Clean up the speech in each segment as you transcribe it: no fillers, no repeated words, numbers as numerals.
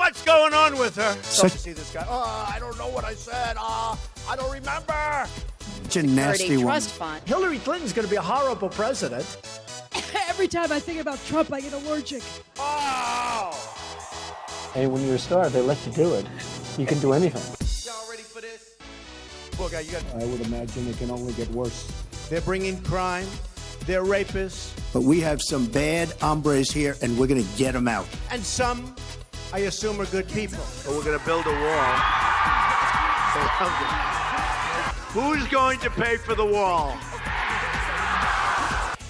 what's going on with her. So, See this guy. Oh, I don't know what I said. I don't remember. Such a nasty woman. Trust fund. Hillary Clinton's going to be a horrible president. Every time I think about Trump, I get allergic. Oh! Hey, when you're a star, they let you do it. You can do anything. Y'all ready for this? Look, you got. I would imagine it can only get worse. They're bringing crime. They're rapists. But we have some bad hombres here, and we're going to get them out. And some, I assume, are good people. But we're going to build a wall. Who's going to pay for the wall?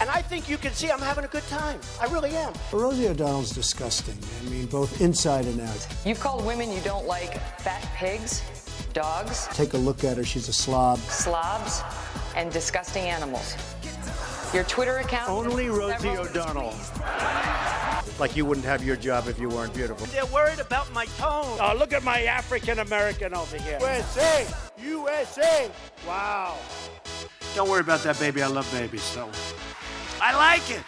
And I think you can see I'm having a good time. I really am. Rosie O'Donnell's disgusting. I mean, both inside and out. You've called women you don't like fat pigs, dogs, Take a look at her. She's a slob. slobs, and disgusting animals. Your Twitter account... Only Rosie several- O'Donnell. Like you wouldn't have your job if you weren't beautiful. They're worried about my tone. Oh, look at my African-American over here. USA! USA! Wow. Don't worry about that, baby. I love babies, so. I like it.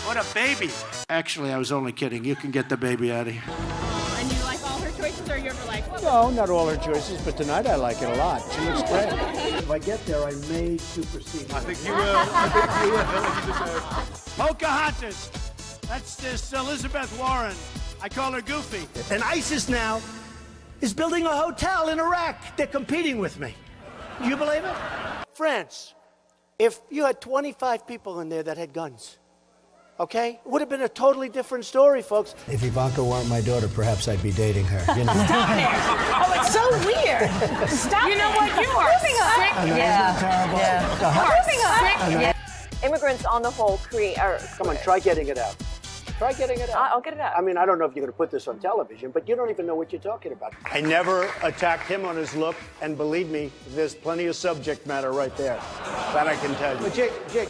What a baby. Actually, I was only kidding. You can get the baby out of here. And you like all her choices, or you're like, what? No, not all her choices, but tonight I like it a lot. She looks great. If I get there, I may supersede. I think you will. I think you will. Pocahontas. That's this Elizabeth Warren. I call her Goofy. And ISIS now is building a hotel in Iraq. They're competing with me. Do you believe it? France. If you had 25 people in there that had guns, okay? It would have been a totally different story, folks. If Ivanka weren't my daughter, perhaps I'd be dating her. You know? Oh, it's so weird. Stop. You know what? You are sick. Yeah. Immigrants on the whole Come on, try getting it out. Try getting it out. I'll get it out. I mean, I don't know if you're going to put this on television, but you don't even know what you're talking about. I never attacked him on his look, and believe me, there's plenty of subject matter right there. That I can tell you. But Jake, did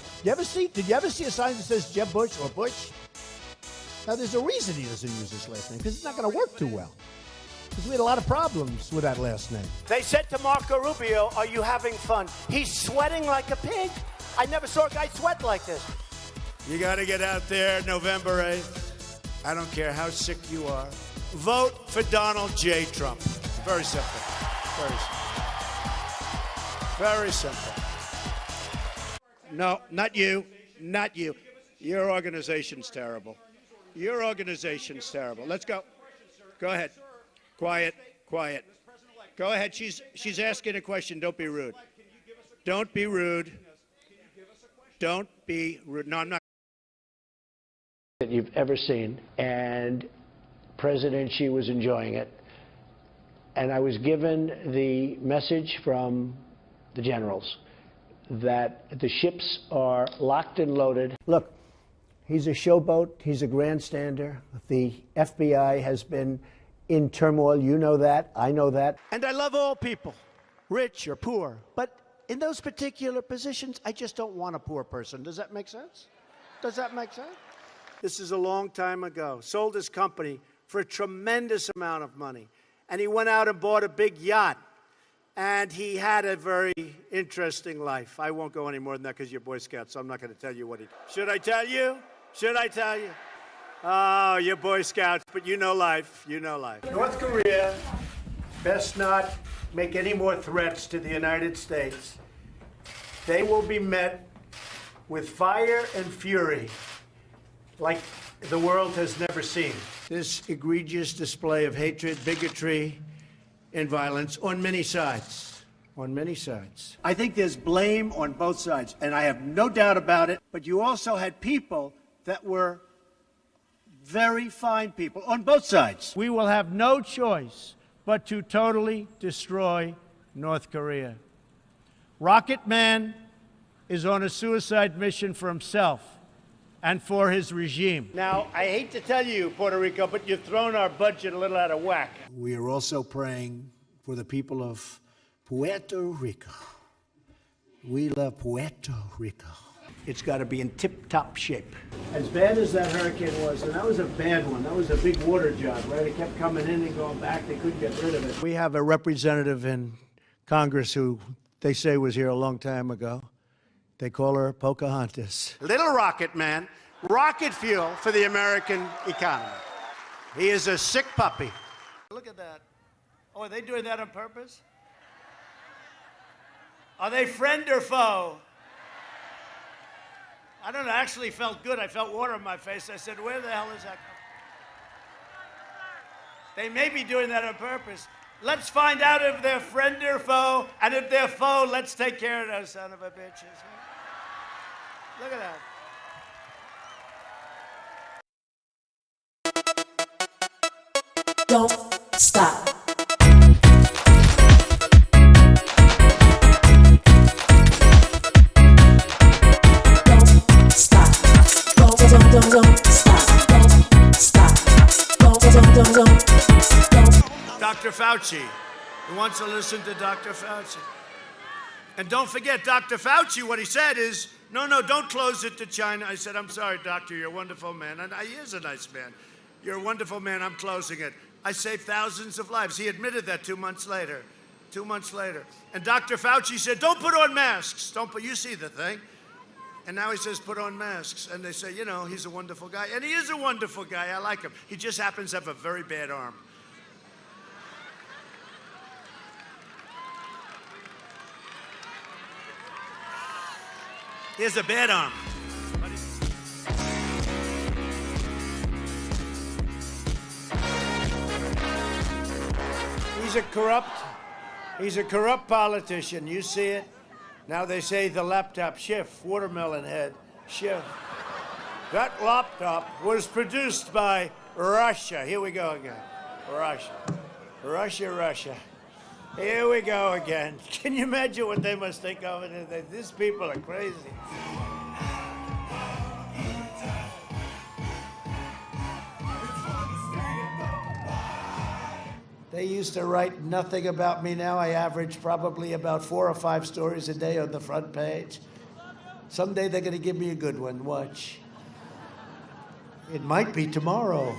you ever see a sign that says Jeb Bush or Bush? Now, there's a reason he doesn't use his last name, because it's not going to work too well. Because we had a lot of problems with that last name. They said to Marco Rubio, are you having fun? He's sweating like a pig. I never saw a guy sweat like this. You got to get out there November 8th. I don't care how sick you are. Vote for Donald J. Trump. Very simple. Very simple. Very simple. No, not you. Not you. Your organization's terrible. Your organization's terrible. Let's go. Go ahead. Quiet. Quiet. Go ahead. She's asking a question. Don't be rude. Don't be rude. Don't be rude. No, I'm not. That you've ever seen, and President Xi was enjoying it. And I was given the message from the generals that the ships are locked and loaded. Look, he's a showboat. He's a grandstander. The FBI has been in turmoil. You know that. I know that. And I love all people, rich or poor. But in those particular positions, I just don't want a poor person. Does that make sense? Does that make sense? This is a long time ago. Sold his company for a tremendous amount of money. And he went out and bought a big yacht. And he had a very interesting life. I won't go any more than that because you're Boy Scouts, so I'm not going to tell you what he did. Should I tell you? Should I tell you? Oh, you're Boy Scouts, but you know life. You know life. North Korea best not make any more threats to the United States. They will be met with fire and fury like the world has never seen. This egregious display of hatred, bigotry, and violence on many sides. On many sides. I think there's blame on both sides, and I have no doubt about it. But you also had people that were very fine people on both sides. We will have no choice but to totally destroy North Korea. Rocket Man is on a suicide mission for himself and for his regime. Now, I hate to tell you, Puerto Rico, but you've thrown our budget a little out of whack. We are also praying for the people of Puerto Rico. We love Puerto Rico. It's got to be in tip-top shape. As bad as that hurricane was, and that was a bad one, that was a big water job, right? It kept coming in and going back. They couldn't get rid of it. We have a representative in Congress who they say was here a long time ago. They call her Pocahontas. Little rocket man, rocket fuel for the American economy. He is a sick puppy. Look at that. Oh, are they doing that on purpose? Are they friend or foe? I don't know, I actually felt good. I felt water on my face. I said, where the hell is that coming? They may be doing that on purpose. Let's find out if they're friend or foe, and if they're foe, let's take care of those son of a bitches. Look at that. Don't stop. Don't stop. Don't stop. Don't stop. Don't. Dr. Fauci. Who wants to listen to Dr. Fauci? And don't forget, Dr. Fauci, what he said is, no, don't close it to China. I said, I'm sorry, doctor, you're a wonderful man. And he is a nice man. You're a wonderful man, I'm closing it. I saved thousands of lives. He admitted that 2 months later. 2 months later. And Dr. Fauci said, don't put on masks. You see the thing. And now he says, put on masks. And they say, he's a wonderful guy. And he is a wonderful guy. I like him. He just happens to have a very bad arm. He has a bad arm. He's a corrupt politician. You see it. Now they say the laptop, Schiff, watermelon head, Schiff. That laptop was produced by Russia. Here we go again. Russia. Here we go again. Can you imagine what they must think of it? These people are crazy. They used to write nothing about me. Now I average probably about 4 or 5 stories a day on the front page. Someday they're going to give me a good one. Watch. It might be tomorrow.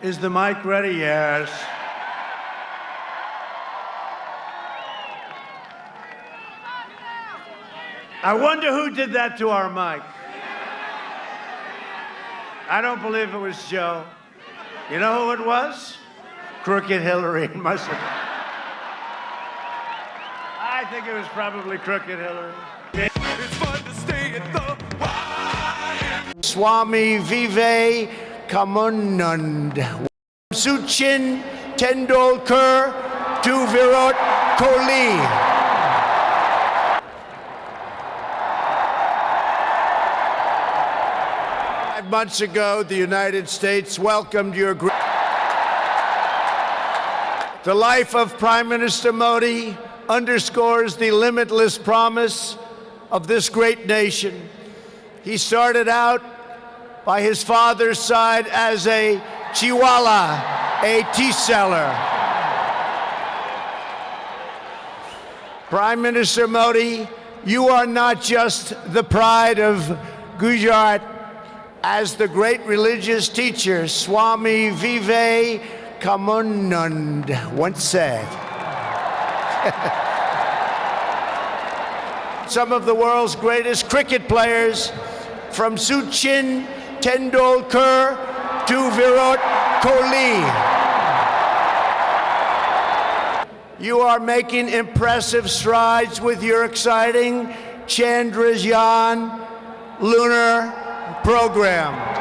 Is the mic ready? Yes. I wonder who did that to our mic. I don't believe it was Joe. You know who it was? Crooked Hillary. Must have. I think it was probably Crooked Hillary. It's fun to stay at the Swami Vive Kamunand. Sachin Tendulkar to Virat Kohli. 5 months ago, the United States welcomed your group. The life of Prime Minister Modi underscores the limitless promise of this great nation. He started out by his father's side as a Chihuahua, a tea seller. Prime Minister Modi, you are not just the pride of Gujarat, as the great religious teacher Swami Vive Kamunand once said. Some of the world's greatest cricket players, from Sachin Tendulkar to Virat Kohli. You are making impressive strides with your exciting Chandrayaan lunar program.